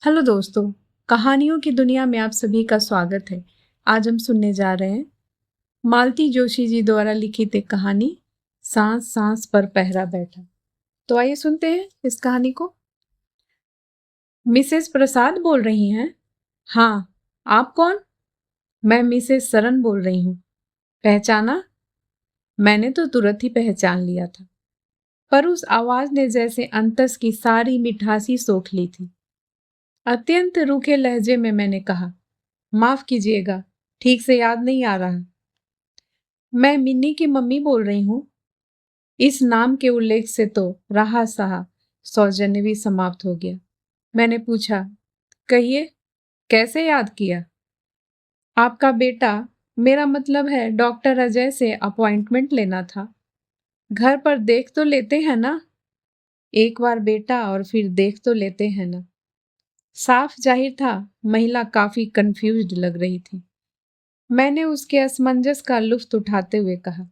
Hello दोस्तों, कहानियों की दुनिया में आप सभी का स्वागत है। आज हम सुनने जा रहे हैं मालती जोशी जी द्वारा लिखित एक कहानी, सांस सांस पर पहरा बैठा। तो आइए सुनते हैं इस कहानी को। मिसेस प्रसाद बोल रही हैं? हाँ। आप कौन? मैं मिसेस सरन बोल रही हूँ। पहचाना? मैंने तो तुरंत ही पहचान लिया था, पर उस आवाज ने जैसे अंतस की सारी मिठासी सोख ली थी। अत्यंत रूखे लहजे में मैंने कहा, माफ कीजिएगा, ठीक से याद नहीं आ रहा। मैं मिन्नी की मम्मी बोल रही हूँ। इस नाम के उल्लेख से तो रहा सहा सौजन्य भी समाप्त हो गया। मैंने पूछा, कहिए, कैसे याद किया? आपका बेटा, मेरा मतलब है डॉक्टर अजय से अपॉइंटमेंट लेना था। घर पर देख तो लेते हैं ना? एक बार बेटा और फिर देख तो लेते हैं ना? साफ जाहिर था महिला काफी कंफ्यूज्ड लग रही थी। मैंने उसके असमंजस का लुत्फ उठाते हुए कहा,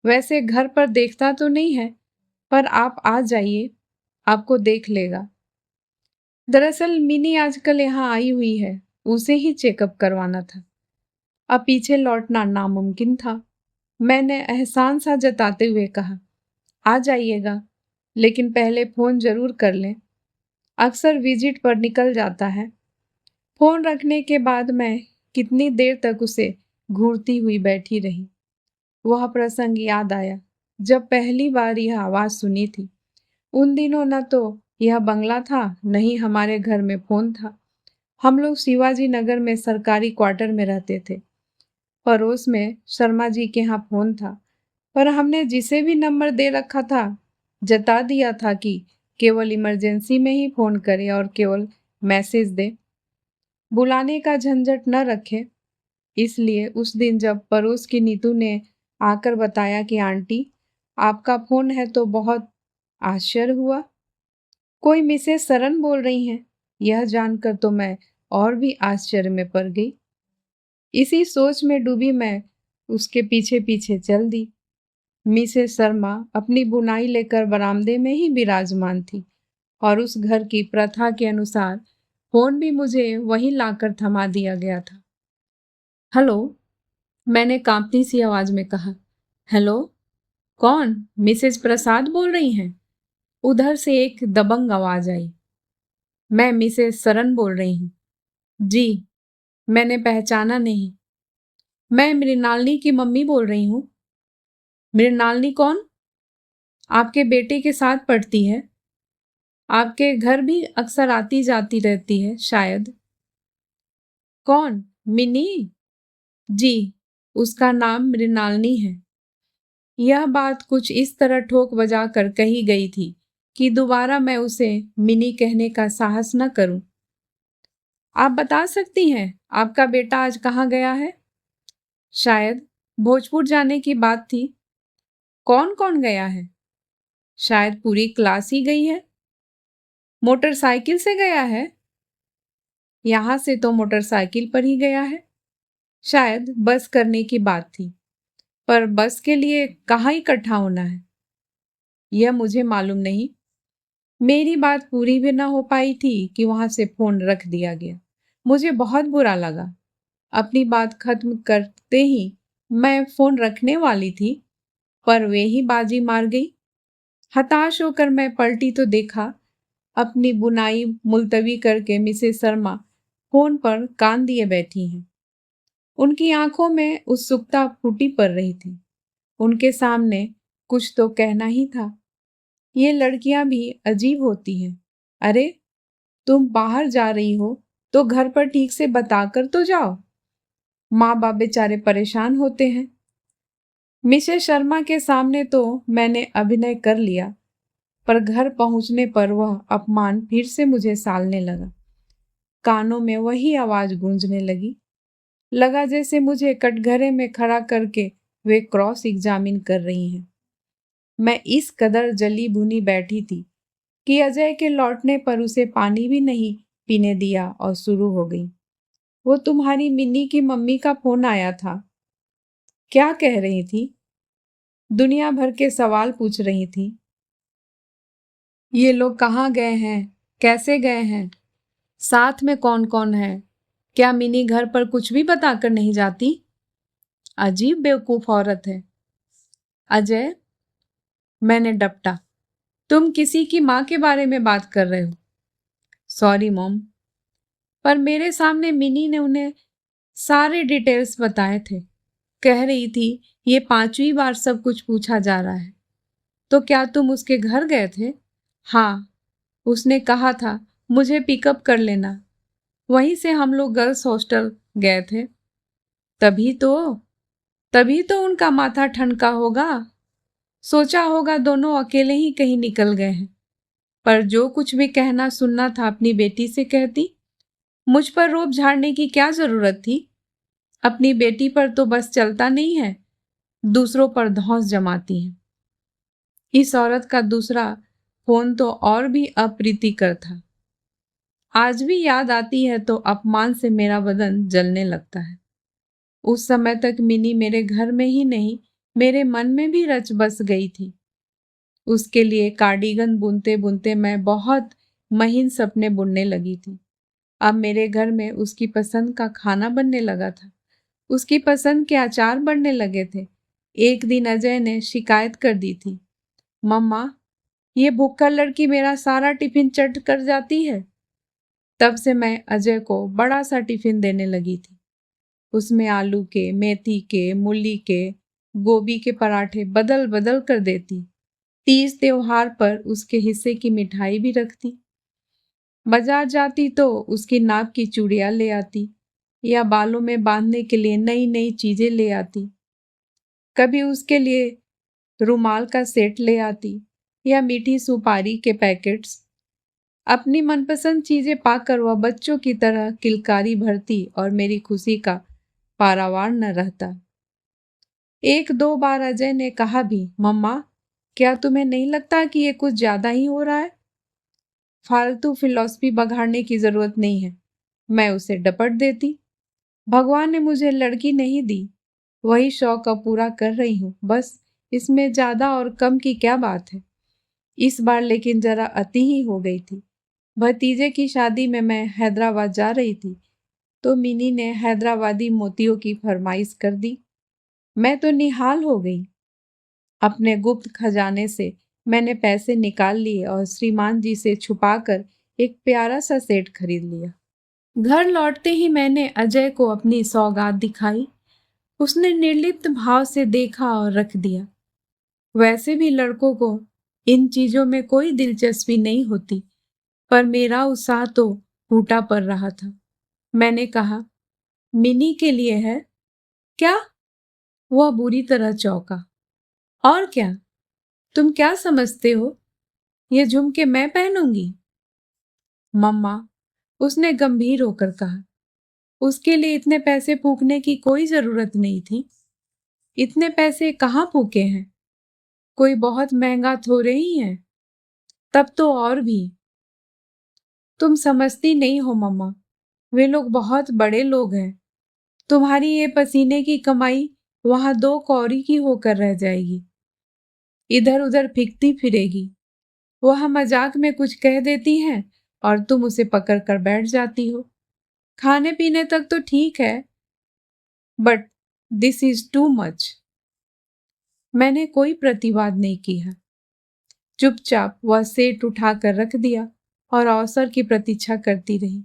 वैसे घर पर देखता तो नहीं है, पर आप आ जाइए, आपको देख लेगा। दरअसल मिनी आजकल यहाँ आई हुई है, उसे ही चेकअप करवाना था। अब पीछे लौटना नामुमकिन था। मैंने एहसान सा जताते हुए कहा, आ जाइएगा, लेकिन पहले फोन जरूर कर लें। अक्सर विजिट पर निकल जाता है। फोन रखने के बाद मैं कितनी देर तक उसे घूरती हुई बैठी रही। वह प्रसंग याद आया जब पहली बार यह आवाज सुनी थी। उन दिनों न तो यह बंगला था, न ही हमारे घर में फोन था। हम लोग शिवाजी नगर में सरकारी क्वार्टर में रहते थे। पड़ोस में शर्मा जी के यहाँ फोन था, पर हमने जिसे भी नंबर दे रखा था जता दिया था कि केवल इमरजेंसी में ही फोन करे और केवल मैसेज दे, बुलाने का झंझट न रखे। इसलिए उस दिन जब पड़ोस की नीतू ने आकर बताया कि आंटी, आपका फोन है, तो बहुत आश्चर्य हुआ। कोई मिसेस सरन बोल रही हैं। यह जानकर तो मैं और भी आश्चर्य में पड़ गई। इसी सोच में डूबी मैं उसके पीछे पीछे चल दी। मिसेस शर्मा अपनी बुनाई लेकर बरामदे में ही विराजमान थी और उस घर की प्रथा के अनुसार फोन भी मुझे वहीं लाकर थमा दिया गया था। हेलो, मैंने कांपती सी आवाज में कहा। हेलो, कौन? मिसेस प्रसाद बोल रही हैं? उधर से एक दबंग आवाज आई। मैं मिसेस सरन बोल रही हूँ। जी। मैंने पहचाना नहीं। मैं मृणालिनी की मम्मी बोल रही हूँ। मृणालिनी कौन? आपके बेटे के साथ पढ़ती है। आपके घर भी अक्सर आती जाती रहती है शायद। कौन? मिनी? जी, उसका नाम मृणालिनी है। यह बात कुछ इस तरह ठोक बजा कर कही गई थी कि दोबारा मैं उसे मिनी कहने का साहस न करूं। आप बता सकती हैं आपका बेटा आज कहाँ गया है? शायद भोजपुर जाने की बात थी। कौन कौन गया है? शायद पूरी क्लास ही गई है। मोटरसाइकिल से गया है? यहाँ से तो मोटरसाइकिल पर ही गया है। शायद बस करने की बात थी, पर बस के लिए कहाँ इकट्ठा होना है यह मुझे मालूम नहीं। मेरी बात पूरी भी ना हो पाई थी कि वहां से फोन रख दिया गया। मुझे बहुत बुरा लगा। अपनी बात खत्म करते ही मैं फोन रखने वाली थी, पर वे ही बाजी मार गई। हताश होकर मैं पलटी तो देखा, अपनी बुनाई मुलतवी करके मिसेस शर्मा फोन पर कान दिए बैठी हैं। उनकी आंखों में उत्सुकता फूटी पड़ रही थी। उनके सामने कुछ तो कहना ही था। ये लड़कियां भी अजीब होती हैं। अरे, तुम बाहर जा रही हो तो घर पर ठीक से बताकर तो जाओ। माँ बाप बेचारे परेशान होते हैं। मिसेस शर्मा के सामने तो मैंने अभिनय कर लिया, पर घर पहुंचने पर वह अपमान फिर से मुझे सालने लगा। कानों में वही आवाज गूंजने लगी। लगा जैसे मुझे कटघरे में खड़ा करके वे क्रॉस एग्जामिन कर रही हैं। मैं इस कदर जली भुनी बैठी थी कि अजय के लौटने पर उसे पानी भी नहीं पीने दिया और शुरू हो गई। वो तुम्हारी मिन्नी की मम्मी का फोन आया था। क्या कह रही थी? दुनिया भर के सवाल पूछ रही थी। ये लोग कहाँ गए हैं? कैसे गए हैं? साथ में कौन कौन है? क्या मिनी घर पर कुछ भी बताकर नहीं जाती? अजीब बेवकूफ औरत है। अजय, मैंने डपटा। तुम किसी की माँ के बारे में बात कर रहे हो। सॉरी मॉम, पर मेरे सामने मिनी ने उन्हें सारे डिटेल्स बताए थे। कह रही थी ये 5वीं बार सब कुछ पूछा जा रहा है। तो क्या तुम उसके घर गए थे? हाँ, उसने कहा था मुझे पिकअप कर लेना। वहीं से हम लोग गर्ल्स हॉस्टल गए थे। तभी तो तभी तो उनका माथा ठनका होगा। सोचा होगा दोनों अकेले ही कहीं निकल गए हैं। पर जो कुछ भी कहना सुनना था अपनी बेटी से कहती। मुझ पर रोब झाड़ने की क्या जरूरत थी? अपनी बेटी पर तो बस चलता नहीं है, दूसरों पर धौंस जमाती है। इस औरत का दूसरा फोन तो और भी अप्रीतिकर था। आज भी याद आती है तो अपमान से मेरा बदन जलने लगता है। उस समय तक मिनी मेरे घर में ही नहीं, मेरे मन में भी रच बस गई थी। उसके लिए कार्डिगन बुनते बुनते मैं बहुत महीन सपने बुनने लगी थी। अब मेरे घर में उसकी पसंद का खाना बनने लगा था। उसकी पसंद के अचार बनने लगे थे। एक दिन अजय ने शिकायत कर दी थी, मम्मा, ये भुक्कड़ लड़की मेरा सारा टिफिन चट कर जाती है। तब से मैं अजय को बड़ा सा टिफिन देने लगी थी। उसमें आलू के, मेथी के, मूली के, गोभी के पराठे बदल बदल कर देती। तीज त्योहार पर उसके हिस्से की मिठाई भी रखती। बाजार जाती तो उसकी नाप की चूड़ियां ले आती या बालों में बांधने के लिए नई नई चीजें ले आती। कभी उसके लिए रुमाल का सेट ले आती या मीठी सुपारी के पैकेट्स। अपनी मनपसंद चीजें पाकर वह बच्चों की तरह किलकारी भरती और मेरी खुशी का पारावार न रहता। एक दो बार अजय ने कहा भी, मम्मा, क्या तुम्हें नहीं लगता कि ये कुछ ज्यादा ही हो रहा है? फालतू फिलॉसफी बघाड़ने की जरूरत नहीं है, मैं उसे डपट देती। भगवान ने मुझे लड़की नहीं दी, वही शौक अब पूरा कर रही हूँ, बस इसमें ज्यादा और कम की क्या बात है। इस बार लेकिन जरा अति ही हो गई थी। भतीजे की शादी में मैं हैदराबाद जा रही थी तो मिनी ने हैदराबादी मोतियों की फरमाइश कर दी। मैं तो निहाल हो गई। अपने गुप्त खजाने से मैंने पैसे निकाल लिए और श्रीमान जी से छुपाकर एक प्यारा सा सेट खरीद लिया। घर लौटते ही मैंने अजय को अपनी सौगात दिखाई। उसने निर्लिप्त भाव से देखा और रख दिया। वैसे भी लड़कों को इन चीजों में कोई दिलचस्पी नहीं होती, पर मेरा उत्साह तो फूटा पड़ रहा था। मैंने कहा, मिनी के लिए है क्या? वह बुरी तरह चौंका। और क्या? तुम क्या समझते हो, ये झुमके मैं पहनूंगी? मम्मा, उसने गंभीर होकर कहा, उसके लिए इतने पैसे फूकने की कोई जरूरत नहीं थी। इतने पैसे कहाँ फूके हैं? कोई बहुत महंगा थोड़े ही है। तब तो और भी। तुम समझती नहीं हो मम्मा, वे लोग बहुत बड़े लोग हैं। तुम्हारी ये पसीने की कमाई वहां 2 कौड़ी की होकर रह जाएगी, इधर उधर फिरती फिरेगी। वह मजाक में कुछ कह देती हैं और तुम उसे पकड़ कर बैठ जाती हो। खाने पीने तक तो ठीक है, but this is too much. मैंने कोई प्रतिवाद नहीं किया। चुपचाप वह सेट उठाकर रख दिया और अवसर की प्रतीक्षा करती रही।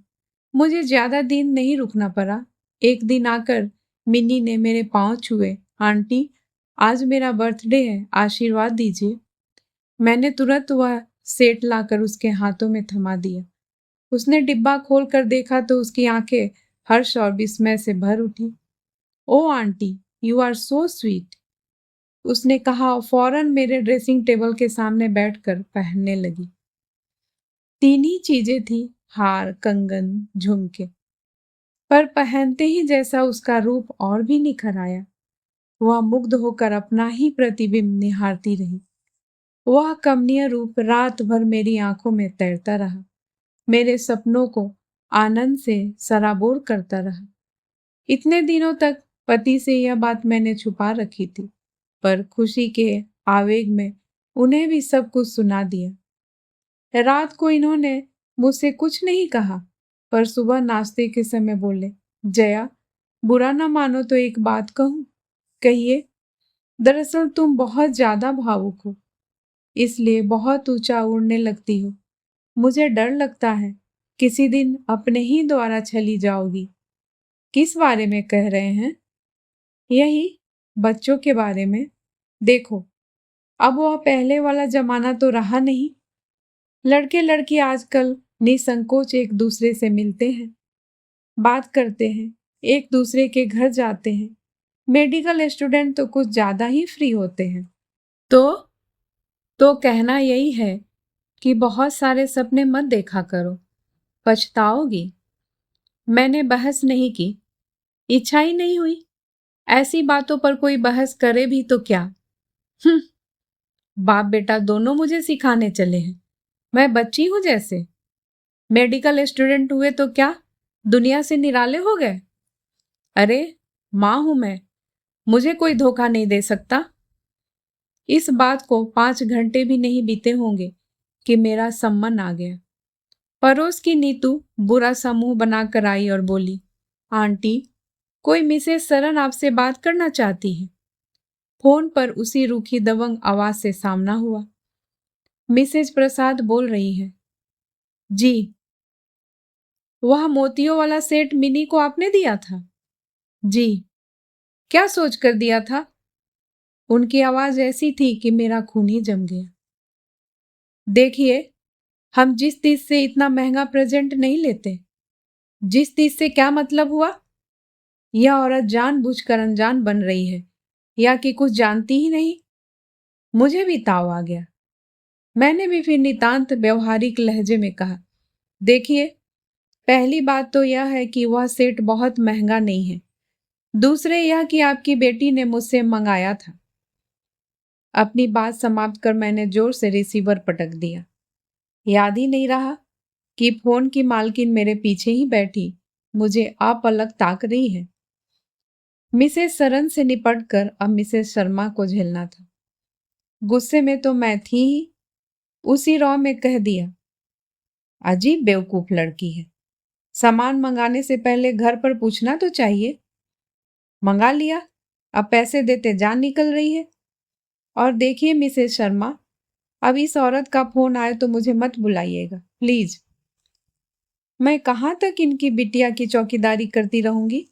मुझे ज्यादा दिन नहीं रुकना पड़ा। एक दिन आकर मिन्नी ने मेरे पांव छुए। आंटी, आज मेरा बर्थडे है, आशीर्वाद दीजिए। मैंने तुरंत वह सेट लाकर उसके हाथों में थमा दिया। उसने डिब्बा खोल कर देखा तो उसकी आंखें हर्ष और विस्मय से भर उठी। Oh aunty, you are so sweet, उसने कहा और फौरन मेरे ड्रेसिंग टेबल के सामने बैठकर पहनने लगी। 3 ही चीजें थी, हार, कंगन, झुमके, पर पहनते ही जैसा उसका रूप और भी निखर आया। वह मुग्ध होकर अपना ही प्रतिबिंब निहारती रही। वह कमनीय रूप रात भर मेरी आंखों में तैरता रहा, मेरे सपनों को आनंद से सराबोर करता रहा। इतने दिनों तक पति से यह बात मैंने छुपा रखी थी, पर खुशी के आवेग में उन्हें भी सब कुछ सुना दिया। रात को इन्होंने मुझसे कुछ नहीं कहा, पर सुबह नाश्ते के समय बोले, जया, बुरा ना मानो तो एक बात कहूँ। कहिए। दरअसल तुम बहुत ज्यादा भावुक हो, इसलिए बहुत ऊंचा उड़ने लगती हो। मुझे डर लगता है किसी दिन अपने ही द्वारा चली जाओगी। किस बारे में कह रहे हैं? यही, बच्चों के बारे में। देखो, अब वह पहले वाला जमाना तो रहा नहीं। लड़के लड़की आजकल निसंकोच एक दूसरे से मिलते हैं, बात करते हैं, एक दूसरे के घर जाते हैं। मेडिकल स्टूडेंट तो कुछ ज्यादा ही फ्री होते हैं। तो कहना यही है कि बहुत सारे सपने मत देखा करो, पछताओगी। मैंने बहस नहीं की, इच्छा ही नहीं हुई। ऐसी बातों पर कोई बहस करे भी तो क्या। बाप बेटा दोनों मुझे सिखाने चले हैं। मैं बच्ची हूं जैसे। मेडिकल स्टूडेंट हुए तो क्या दुनिया से निराले हो गए? अरे, माँ हूं मैं, मुझे कोई धोखा नहीं दे सकता। इस बात को 5 घंटे भी नहीं बीते होंगे कि मेरा सम्मन आ गया। पड़ोस की नीतू बुरा सा मुंह बनाकर आई और बोली, आंटी, कोई मिसेस सरन आपसे बात करना चाहती है। फोन पर उसी रूखी दबंग आवाज से सामना हुआ। मिसेज प्रसाद बोल रही है। जी। वह मोतियों वाला सेट मिनी को आपने दिया था? जी। क्या सोच कर दिया था? उनकी आवाज ऐसी थी कि मेरा खून ही जम गया। देखिए, हम जिस चीज से इतना महंगा प्रेजेंट नहीं लेते। जिस चीज से क्या मतलब हुआ? यह औरत जानबूझकर अनजान बन रही है या कि कुछ जानती ही नहीं। मुझे भी ताव आ गया। मैंने भी फिर नितांत व्यवहारिक लहजे में कहा, देखिए, पहली बात तो यह है कि वह सेट बहुत महंगा नहीं है। दूसरे यह कि आपकी बेटी ने मुझसे मंगाया था। अपनी बात समाप्त कर मैंने जोर से रिसीवर पटक दिया। याद ही नहीं रहा कि फोन की मालकिन मेरे पीछे ही बैठी मुझे अपलक ताक रही है। मिसेस सरन से निपटकर अब मिसेस शर्मा को झेलना था। गुस्से में तो मैं थी ही। उसी रौ में कह दिया, अजीब बेवकूफ लड़की है। सामान मंगाने से पहले घर पर पूछना तो चाहिए। मंगा लिया, अब पैसे देते जान निकल रही है। और देखिए मिसेस शर्मा, अब इस औरत का फोन आए तो मुझे मत बुलाइएगा प्लीज। मैं कहाँ तक इनकी बिटिया की चौकीदारी करती रहूंगी।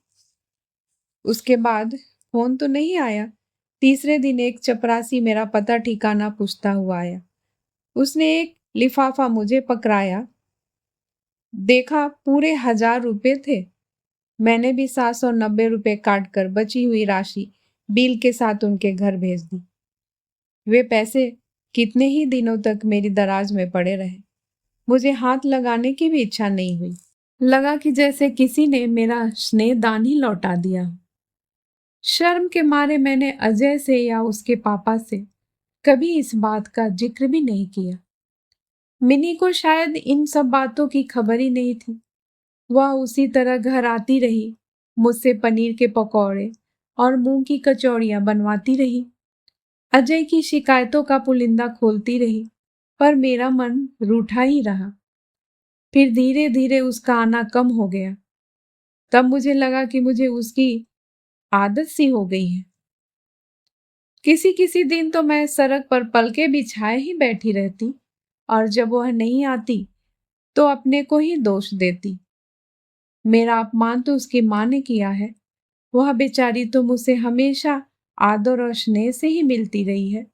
उसके बाद फोन तो नहीं आया। तीसरे दिन एक चपरासी मेरा पता ठिकाना पूछता हुआ आया। उसने एक लिफाफा मुझे पकड़ाया। देखा पूरे 1000 रुपए थे। मैंने भी 790 रुपए काट कर बची हुई राशि बिल के साथ उनके घर भेज दी। वे पैसे कितने ही दिनों तक मेरी दराज में पड़े रहे। मुझे हाथ लगाने की भी इच्छा नहीं हुई। लगा कि जैसे किसी ने मेरा स्नेह दान ही लौटा दिया। शर्म के मारे मैंने अजय से या उसके पापा से कभी इस बात का जिक्र भी नहीं किया। मिनी को शायद इन सब बातों की खबर ही नहीं थी। वह उसी तरह घर आती रही, मुझसे पनीर के पकौड़े और मूंग की कचौड़ियां बनवाती रही। अजय की शिकायतों का पुलिंदा खोलती रही, पर मेरा मन रूठा ही रहा। फिर धीरे धीरे उसका आना कम हो गया। तब मुझे लगा कि मुझे उसकी आदत सी हो गई है। किसी किसी दिन तो मैं सड़क पर पलके बिछाए ही बैठी रहती और जब वह नहीं आती तो अपने को ही दोष देती। मेरा अपमान तो उसकी माँ ने किया है। वह बेचारी तो मुझसे हमेशा आदर और स्नेह से ही मिलती रही है।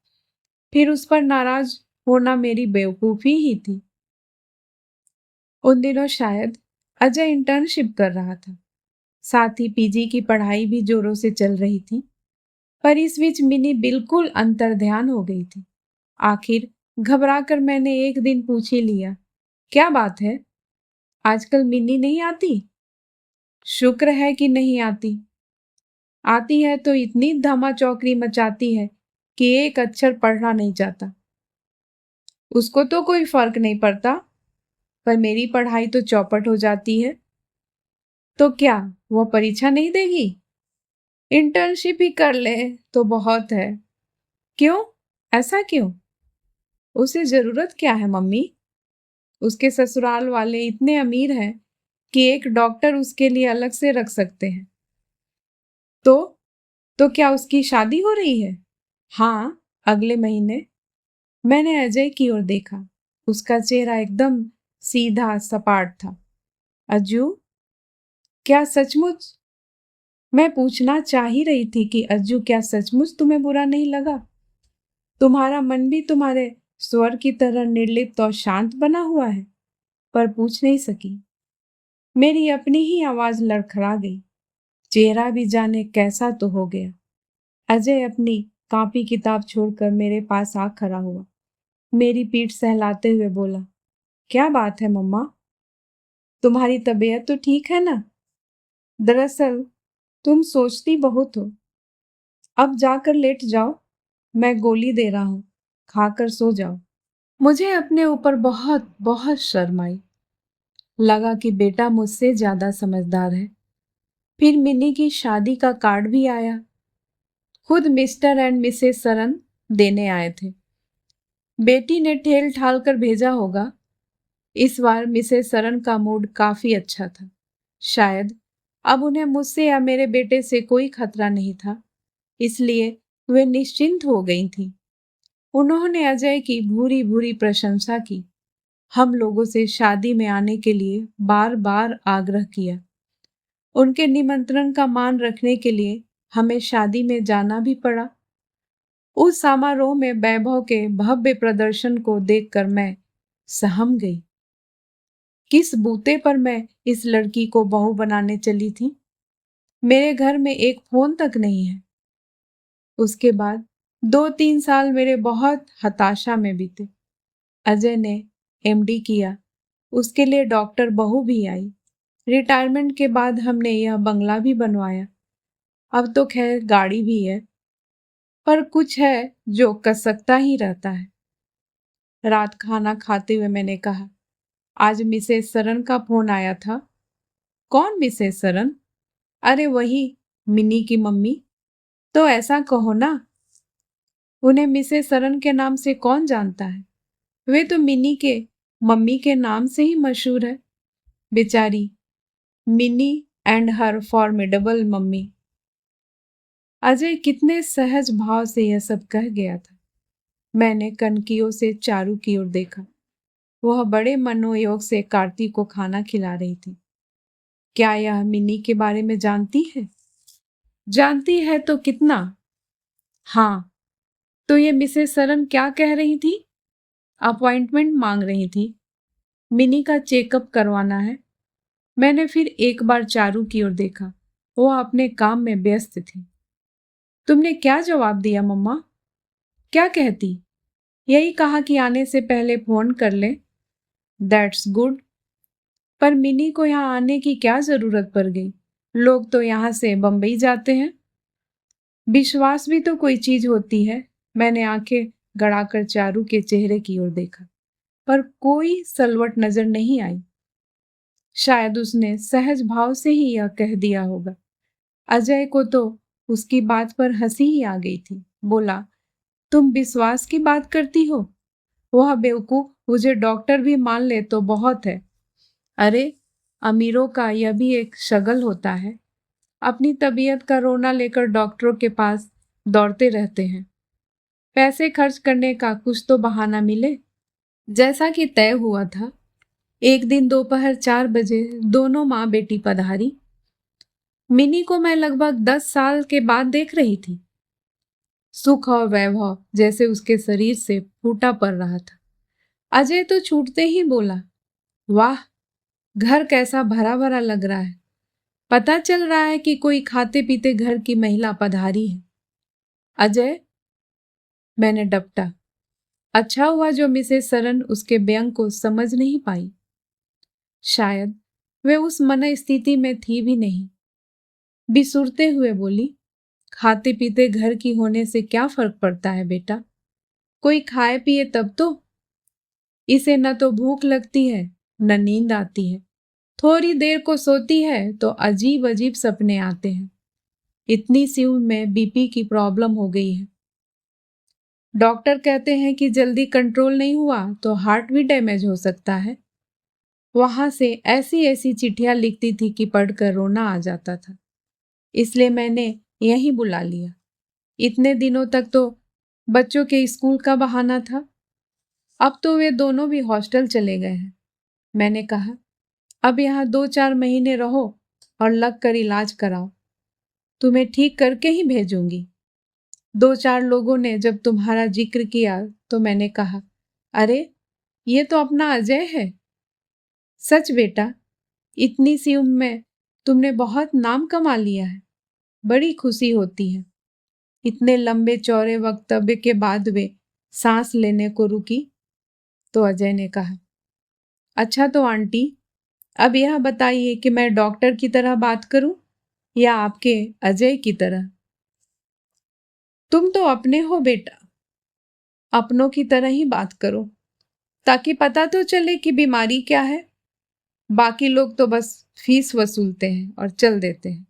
फिर उस पर नाराज होना मेरी बेवकूफी ही थी। उन दिनों शायद अजय इंटर्नशिप कर रहा था। साथ ही पीजी की पढ़ाई भी जोरों से चल रही थी। पर इस बीच मिनी बिल्कुल अंतर्ध्यान हो गई थी। आखिर घबराकर मैंने एक दिन पूछ ही लिया, क्या बात है, आजकल मिनी नहीं आती? शुक्र है कि नहीं आती। आती है तो इतनी धमा चौकड़ी मचाती है कि एक अक्षर पढ़ना नहीं चाहता। उसको तो कोई फर्क नहीं पड़ता, पर मेरी पढ़ाई तो चौपट हो जाती है। तो क्या वो परीक्षा नहीं देगी? इंटर्नशिप ही कर ले तो बहुत है। क्यों? ऐसा क्यों? उसे जरूरत क्या है मम्मी? उसके ससुराल वाले इतने अमीर हैं कि एक डॉक्टर उसके लिए अलग से रख सकते हैं। तो क्या उसकी शादी हो रही है? हाँ, अगले महीने। मैंने अजय की ओर देखा। उसका चेहरा एकदम सीधा सपाट था। अज्जू, क्या सचमुच? मैं पूछना चाह ही रही थी कि अज्जू, क्या सचमुच तुम्हें बुरा नहीं लगा? तुम्हारा मन भी तुम्हारे स्वर की तरह निर्लिप्त और शांत बना हुआ है, पर पूछ नहीं सकी। मेरी अपनी ही आवाज लड़खड़ा गई। चेहरा भी जाने कैसा तो हो गया। अजय अपनी कॉपी किताब छोड़कर मेरे पास आ खड़ा हुआ। मेरी पीठ सहलाते हुए बोला, क्या बात है मम्मा? तुम्हारी तबीयत तो ठीक है ना? दरअसल तुम सोचती बहुत हो। अब जाकर लेट जाओ, मैं गोली दे रहा हूँ, खाकर सो जाओ। मुझे अपने ऊपर बहुत बहुत शर्म आई। लगा कि बेटा मुझसे ज्यादा समझदार है। फिर मिनी की शादी का कार्ड भी आया। खुद मिस्टर एंड मिसेस सरन देने आए थे। बेटी ने ठेल ठाल कर भेजा होगा। इस बार मिसेस सरन का मूड काफी अच्छा था। शायद अब उन्हें मुझसे या मेरे बेटे से कोई खतरा नहीं था, इसलिए वे निश्चिंत हो गई थीं। उन्होंने अजय की भूरी भूरी प्रशंसा की, हम लोगों से शादी में आने के लिए बार बार आग्रह किया। उनके निमंत्रण का मान रखने के लिए हमें शादी में जाना भी पड़ा। उस समारोह में वैभव के भव्य प्रदर्शन को देखकर मैं सहम गई। किस बूते पर मैं इस लड़की को बहू बनाने चली थी? मेरे घर में एक फोन तक नहीं है। उसके बाद 2-3 साल मेरे बहुत हताशा में बीते। अजय ने एमडी किया, उसके लिए डॉक्टर बहू भी आई। रिटायरमेंट के बाद हमने यह बंगला भी बनवाया। अब तो खैर गाड़ी भी है, पर कुछ है जो कसकता ही रहता है। रात खाना खाते हुए मैंने कहा, आज मिसेस सरन का फोन आया था। कौन मिसेस सरन? अरे वही, मिनी की मम्मी। तो ऐसा कहो ना, उन्हें मिसेस सरन के नाम से कौन जानता है? वे तो मिनी के मम्मी के नाम से ही मशहूर है। बेचारी mini and her formidable mummy. Ajay कितने सहज भाव से यह सब कह गया था। मैंने कनकियों से चारू की ओर देखा। वह बड़े मनोयोग से कार्तिक को खाना खिला रही थी। क्या यह मिनी के बारे में जानती है? जानती है तो कितना? हाँ, तो ये मिसेस सरन क्या कह रही थी? अपॉइंटमेंट मांग रही थी। मिनी का चेकअप करवाना है। मैंने फिर एक बार चारू की ओर देखा। वह अपने काम में व्यस्त थी। तुमने क्या जवाब दिया मम्मा? क्या कहती? यही कहा कि आने से पहले फोन कर ले। That's good. पर मिनी को यहाँ आने की क्या जरूरत पड़ गई? लोग तो यहाँ से बंबई जाते हैं। विश्वास भी तो कोई चीज होती है। मैंने आंखें गड़ाकर चारू के चेहरे की ओर देखा, पर कोई सलवट नजर नहीं आई। शायद उसने सहज भाव से ही यह कह दिया होगा। अजय को तो उसकी बात पर हंसी ही आ गई थी। बोला, तुम विश्वास की बात करती हो? वह बेवकूफ मुझे डॉक्टर भी मान ले तो बहुत है। अरे, अमीरों का यह भी एक शगल होता है। अपनी तबीयत का रोना लेकर डॉक्टरों के पास दौड़ते रहते हैं। पैसे खर्च करने का कुछ तो बहाना मिले। जैसा कि तय हुआ था, एक दिन दोपहर 4 बजे दोनों माँ बेटी पधारी। मिनी को मैं लगभग 10 साल के बाद देख रही थी। सुख और वैभव जैसे उसके शरीर से फूटा पड़ रहा था। अजय तो छूटते ही बोला, वाह, घर कैसा भरा भरा लग रहा है। पता चल रहा है कि कोई खाते पीते घर की महिला पधारी है। अजय, मैंने डपटा। अच्छा हुआ जो मिसेस सरन उसके व्यंग को समझ नहीं पाई। शायद वे उस मन स्थिति में थी भी नहीं। बिसुरते हुए बोली, खाते पीते घर की होने से क्या फर्क पड़ता है बेटा? कोई खाए पिए तब तो। इसे न तो भूख लगती है न नींद आती है। थोड़ी देर को सोती है तो अजीब अजीब सपने आते हैं। इतनी सी उम्र में बीपी की प्रॉब्लम हो गई है। डॉक्टर कहते हैं कि जल्दी कंट्रोल नहीं हुआ तो हार्ट भी डैमेज हो सकता है। वहां से ऐसी ऐसी चिट्ठियां लिखती थी कि पढ़कर रोना आ जाता था। इसलिए मैंने यहीं बुला लिया। इतने दिनों तक तो बच्चों के स्कूल का बहाना था, अब तो वे दोनों भी हॉस्टल चले गए हैं। मैंने कहा, अब यहाँ 2-4 महीने रहो और लग कर इलाज कराओ, तुम्हें ठीक करके ही भेजूंगी। 2-4 लोगों ने जब तुम्हारा जिक्र किया तो मैंने कहा, अरे ये तो अपना अजय है। सच बेटा, इतनी सी उम्र में तुमने बहुत नाम कमा लिया है, बड़ी खुशी होती है। इतने लंबे चौड़े वक्तव्य के बाद वे सांस लेने को रुकी तो अजय ने कहा, अच्छा तो आंटी, अब यह बताइए कि मैं डॉक्टर की तरह बात करूं या आपके अजय की तरह? तुम तो अपने हो बेटा, अपनों की तरह ही बात करो, ताकि पता तो चले कि बीमारी क्या है। बाकी लोग तो बस फीस वसूलते हैं और चल देते हैं।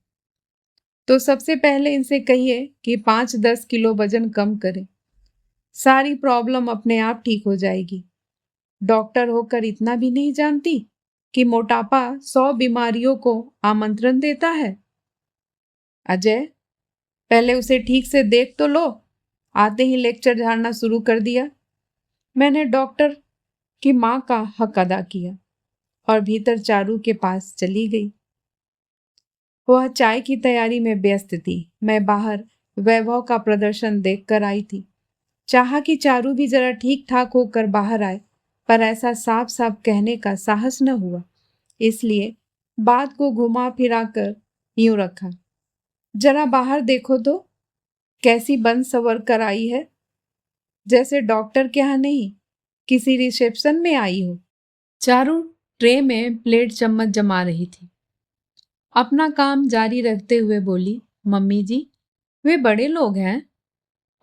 तो सबसे पहले इनसे कहिए कि 5-10 किलो वजन कम करें, सारी प्रॉब्लम अपने आप ठीक हो जाएगी। डॉक्टर होकर इतना भी नहीं जानती कि मोटापा 100 बीमारियों को आमंत्रण देता है। अजय, पहले उसे ठीक से देख तो लो। आते ही लेक्चर झाड़ना शुरू कर दिया। मैंने डॉक्टर की माँ का हक अदा किया और भीतर चारू के पास चली गई। वह चाय की तैयारी में व्यस्त थी। मैं बाहर वैभव का प्रदर्शन देख कर आई थी। चाहा कि चारू भी जरा ठीक ठाक होकर बाहर आए, पर ऐसा साफ साफ कहने का साहस न हुआ। इसलिए बात को घुमा फिरा कर यूं रखा, जरा बाहर देखो तो कैसी बन सवर कर आई है, जैसे डॉक्टर के यहाँ नहीं, किसी रिसेप्शन में आई हो। चारू ट्रे में प्लेट चम्मच जमा रही थी। अपना काम जारी रखते हुए बोली, मम्मी जी, वे बड़े लोग हैं,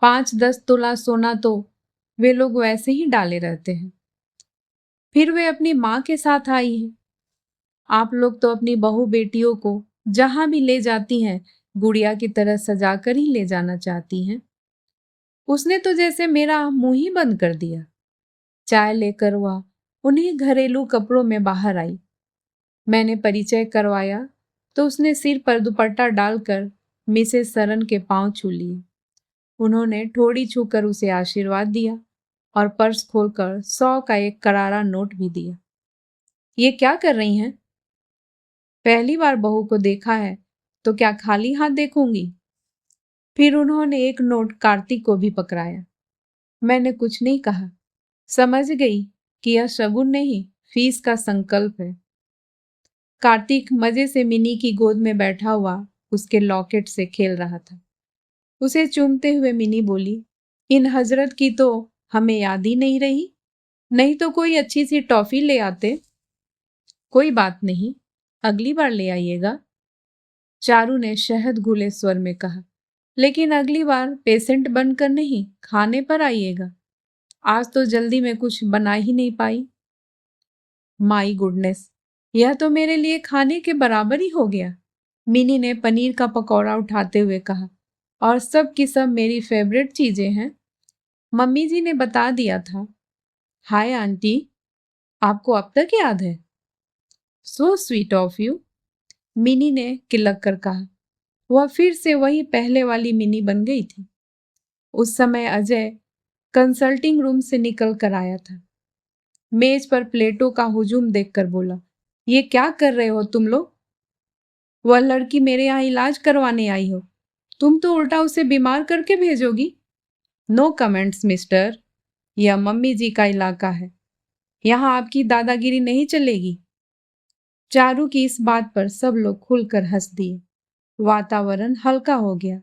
5-10 तोला सोना तो वे लोग वैसे ही डाले रहते हैं। फिर वे अपनी माँ के साथ आई हैं। आप लोग तो अपनी बहू बेटियों को जहां भी ले जाती हैं, गुड़िया की तरह सजा कर ही ले जाना चाहती हैं। उसने तो जैसे मेरा मुंह ही बंद कर दिया। चाय लेकर वह उन्हीं घरेलू कपड़ों में बाहर आई। मैंने परिचय करवाया तो उसने सिर पर दुपट्टा डालकर मिसेस सरन के पांव छू लिए। उन्होंने ठोड़ी छूकर उसे आशीर्वाद दिया और पर्स खोलकर 100 का एक करारा नोट भी दिया। ये क्या कर रही हैं? पहली बार बहू को देखा है तो क्या खाली हाथ देखूंगी? फिर उन्होंने एक नोट कार्तिक को भी पकड़ाया। मैंने कुछ नहीं कहा, समझ गई कि यह शगुन नहीं, फीस का संकल्प है। कार्तिक मजे से मिनी की गोद में बैठा हुआ उसके लॉकेट से खेल रहा था। उसे चूमते हुए मिनी बोली, इन हजरत की तो हमें याद ही नहीं रही, नहीं तो कोई अच्छी सी टॉफी ले आते। कोई बात नहीं, अगली बार ले आइएगा, चारू ने शहद घुले स्वर में कहा। लेकिन अगली बार पेशेंट बनकर नहीं, खाने पर आइएगा। आज तो जल्दी में कुछ बना ही नहीं पाई। माई गुडनेस, यह तो मेरे लिए खाने के बराबर ही हो गया, मिनी ने पनीर का पकौड़ा उठाते हुए कहा। और सब की सब मेरी फेवरेट चीजें हैं, मम्मी जी ने बता दिया था। हाय आंटी, आपको अब तक याद है? So sweet of you, mini ने किलक कर कहा। वह फिर से वही पहले वाली मिनी बन गई थी। उस समय अजय कंसल्टिंग रूम से निकल कर आया था। मेज पर प्लेटों का हुजूम देखकर बोला, ये क्या कर रहे हो तुम लोग? वह लड़की मेरे यहाँ इलाज करवाने आई हो, तुम तो उल्टा उसे बीमार करके भेजोगी। नो कमेंट्स मिस्टर, यह मम्मी जी का इलाका है, यहाँ आपकी दादागिरी नहीं चलेगी। चारू की इस बात पर सब लोग खुलकर हंस दिए। वातावरण हल्का हो गया।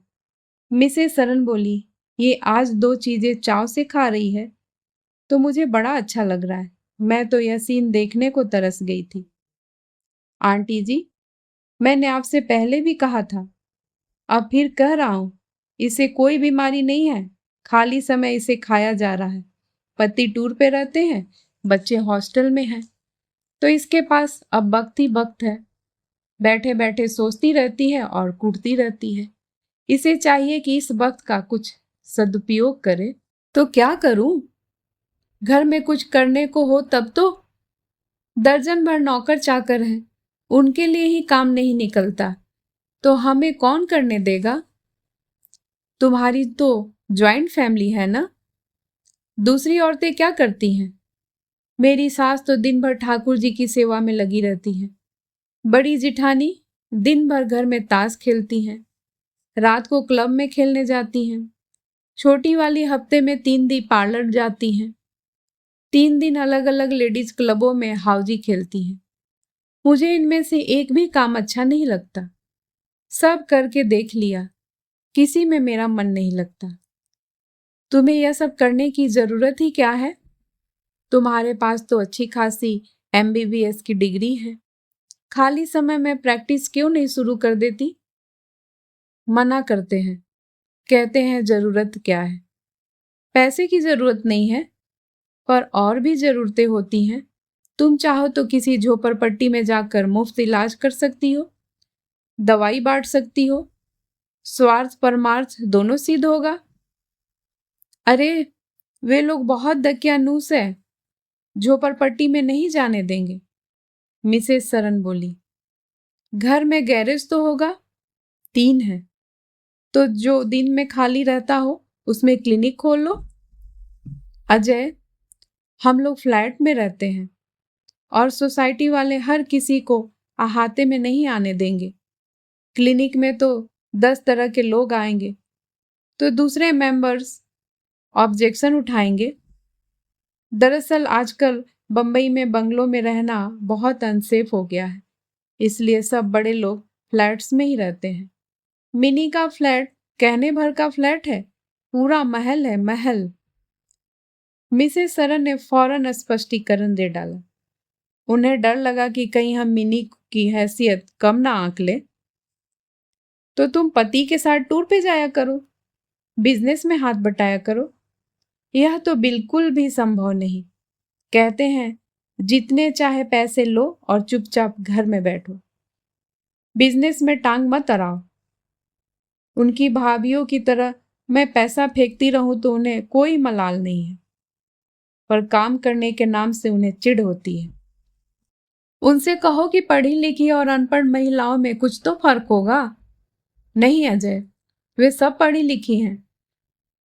मिसेस सरन बोली, ये आज 2 चीजें चाव से खा रही है तो मुझे बड़ा अच्छा लग रहा है। मैं तो यह सीन देखने को तरस गई थी। आंटी जी, मैंने आपसे पहले भी कहा था, अब फिर कह रहा हूं, इसे कोई बीमारी नहीं है, खाली समय इसे खाया जा रहा है। पति टूर पे रहते हैं, बच्चे हॉस्टल में हैं, तो इसके पास अब वक्त ही वक्त है। बैठे बैठे सोचती रहती है और कूटती रहती है। इसे चाहिए कि इस वक्त का कुछ सदुपयोग करे। तो क्या करूं? घर में कुछ करने को हो तब तो। दर्जन भर नौकर चाकर हैं, उनके लिए ही काम नहीं निकलता तो हमें कौन करने देगा? तुम्हारी तो ज्वाइंट फैमिली है ना? दूसरी औरतें क्या करती हैं? मेरी सास तो दिन भर ठाकुर जी की सेवा में लगी रहती हैं। बड़ी जिठानी दिन भर घर में ताश खेलती हैं, रात को क्लब में खेलने जाती हैं। छोटी वाली हफ्ते में 3 दिन पार्लर जाती हैं, 3 दिन अलग अलग लेडीज क्लबों में हाउजी खेलती हैं। मुझे इनमें से एक भी काम अच्छा नहीं लगता। सब करके देख लिया, किसी में मेरा मन नहीं लगता। तुम्हें यह सब करने की जरूरत ही क्या है? तुम्हारे पास तो अच्छी खासी MBBS की डिग्री है। खाली समय में प्रैक्टिस क्यों नहीं शुरू कर देती? मना करते हैं, कहते हैं जरूरत क्या है। पैसे की जरूरत नहीं है, पर और भी जरूरतें होती हैं। तुम चाहो तो किसी झोपड़पट्टी में जाकर मुफ्त इलाज कर सकती हो, दवाई बांट सकती हो, स्वार्थ परमार्थ दोनों सिद्ध होगा। अरे वे लोग बहुत दकियानूस है, झोपड़पट्टी में नहीं जाने देंगे। मिसेस सरन बोली। घर में गैरेज तो होगा? 3 है, तो जो दिन में खाली रहता हो उसमें क्लिनिक खोल लो। अजय, हम लोग फ्लैट में रहते हैं और सोसाइटी वाले हर किसी को अहाते में नहीं आने देंगे। क्लिनिक में तो 10 तरह के लोग आएंगे तो दूसरे मेंबर्स ऑब्जेक्शन उठाएंगे। दरअसल आजकल बंबई में बंगलों में रहना बहुत अनसेफ हो गया है, इसलिए सब बड़े लोग फ्लैट्स में ही रहते हैं। मिनी का फ्लैट कहने भर का फ्लैट है, पूरा महल है, महल। मिसेस सरन ने फौरन स्पष्टीकरण दे डाला। उन्हें डर लगा कि कहीं हम मिनी की हैसियत कम ना आंक ले। तो तुम पति के साथ टूर पे जाया करो, बिजनेस में हाथ बटाया करो। यह तो बिल्कुल भी संभव नहीं। कहते हैं जितने चाहे पैसे लो और चुपचाप घर में बैठो, बिजनेस में टांग मत अड़ाओ। उनकी भाभीियों की तरह मैं पैसा फेंकती रहूं तो उन्हें कोई मलाल नहीं है, पर काम करने के नाम से उन्हें चिढ़ होती है। उनसे कहो कि पढ़ी लिखी और अनपढ़ महिलाओं में कुछ तो फर्क होगा। नहीं अजय, वे सब पढ़ी लिखी हैं।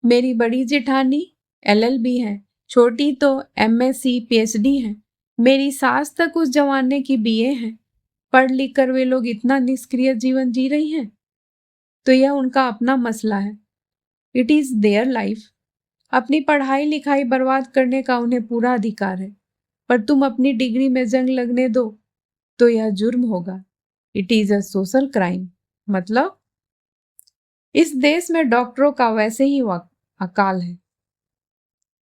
मेरी बड़ी जेठानी LLB है, छोटी तो MSc PhD है, मेरी सास तक उस जमाने की BA है। पढ़ लिख कर वे लोग इतना निष्क्रिय जीवन जी रही हैं, तो यह उनका अपना मसला है। It is their life. अपनी पढ़ाई लिखाई बर्बाद करने का उन्हें पूरा अधिकार है, पर तुम अपनी डिग्री में जंग लगने दो तो यह जुर्म होगा। It is a social crime. मतलब इस देश में डॉक्टरों का वैसे ही अकाल है।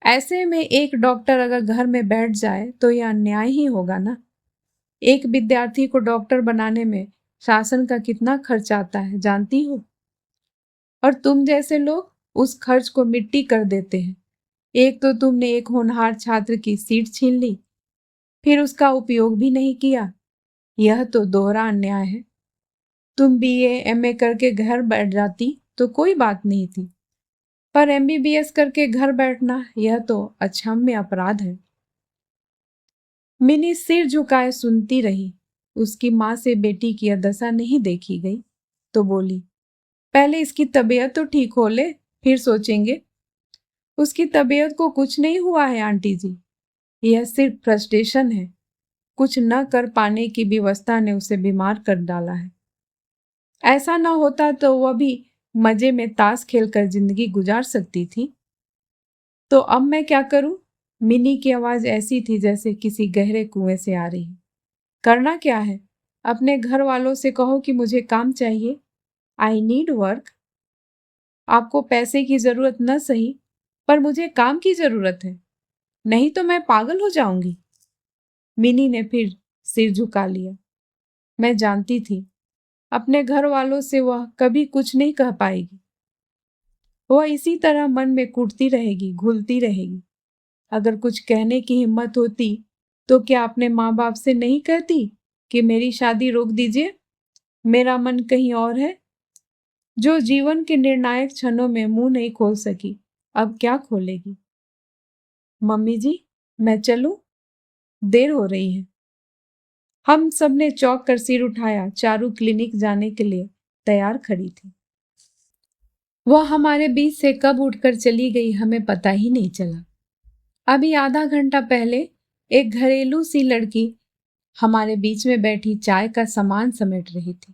ऐसे में एक डॉक्टर अगर घर में बैठ जाए तो यह अन्याय ही होगा ना। एक विद्यार्थी को डॉक्टर बनाने में शासन का कितना खर्च आता है जानती हो? और तुम जैसे लोग उस खर्च को मिट्टी कर देते हैं। एक तो तुमने एक होनहार छात्र की सीट छीन ली, फिर उसका उपयोग भी नहीं किया। यह तो दोहरा अन्याय है। तुम BA MA करके घर बैठ जाती तो कोई बात नहीं थी, पर MBBS करके घर बैठना यह तो अक्षम्य अपराध है। मिनी सिर झुकाए सुनती रही। उसकी माँ से बेटी की दशा नहीं देखी गई तो बोली, पहले इसकी तबीयत तो ठीक हो ले, फिर सोचेंगे। उसकी तबीयत को कुछ नहीं हुआ है आंटी जी, यह सिर्फ फ्रस्ट्रेशन है। कुछ न कर पाने की व्यवस्था ने उसे बीमार कर डाला है। ऐसा ना होता तो वह भी मजे में ताश खेलकर जिंदगी गुजार सकती थी। तो अब मैं क्या करूं? मिनी की आवाज ऐसी थी जैसे किसी गहरे कुएं से आ रही। करना क्या है? अपने घर वालों से कहो कि मुझे काम चाहिए। I need work. आपको पैसे की जरूरत न सही, पर मुझे काम की जरूरत है, नहीं तो मैं पागल हो जाऊंगी। मिनी ने फिर सिर झुका लिया। मैं जानती थी अपने घर वालों से वह कभी कुछ नहीं कह पाएगी। वह इसी तरह मन में कूटती रहेगी, घुलती रहेगी। अगर कुछ कहने की हिम्मत होती तो क्या अपने माँ बाप से नहीं कहती कि मेरी शादी रोक दीजिए, मेरा मन कहीं और है। जो जीवन के निर्णायक क्षणों में मुंह नहीं खोल सकी, अब क्या खोलेगी? मम्मी जी, मैं चलूं? देर हो रही है। हम सब ने चौंक कर सिर उठाया। चारू क्लिनिक जाने के लिए तैयार खड़ी थी। वह हमारे बीच से कब उठकर चली गई हमें पता ही नहीं चला। अभी आधा घंटा पहले एक घरेलू सी लड़की हमारे बीच में बैठी चाय का सामान समेट रही थी।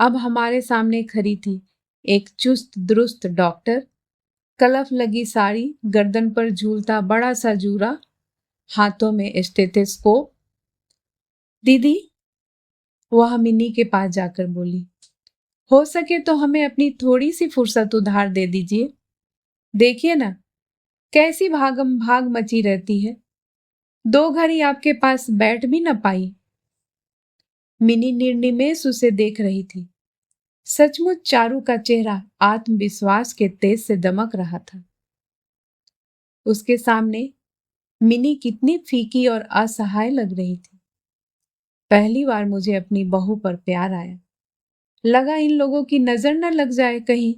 अब हमारे सामने खड़ी थी एक चुस्त दुरुस्त डॉक्टर, कलफ लगी साड़ी, गर्दन पर झूलता बड़ा सा जूरा, हाथों में स्टेथोस्कोप। दीदी, वह मिनी के पास जाकर बोली, हो सके तो हमें अपनी थोड़ी सी फुर्सत उधार दे दीजिए। देखिए ना कैसी भागम भाग मची रहती है, 2 घड़ी आपके पास बैठ भी न पाई। मिनी निर्निमेष उसे देख रही थी। सचमुच चारू का चेहरा आत्मविश्वास के तेज से दमक रहा था। उसके सामने मिनी कितनी फीकी और असहाय लग रही थी। पहली बार मुझे अपनी बहू पर प्यार आया। लगा इन लोगों की नजर न लग जाए कहीं।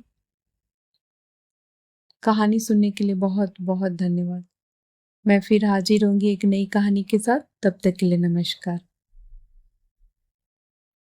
कहानी सुनने के लिए बहुत बहुत धन्यवाद। मैं फिर हाजिर होंगी एक नई कहानी के साथ। तब तक के लिए नमस्कार।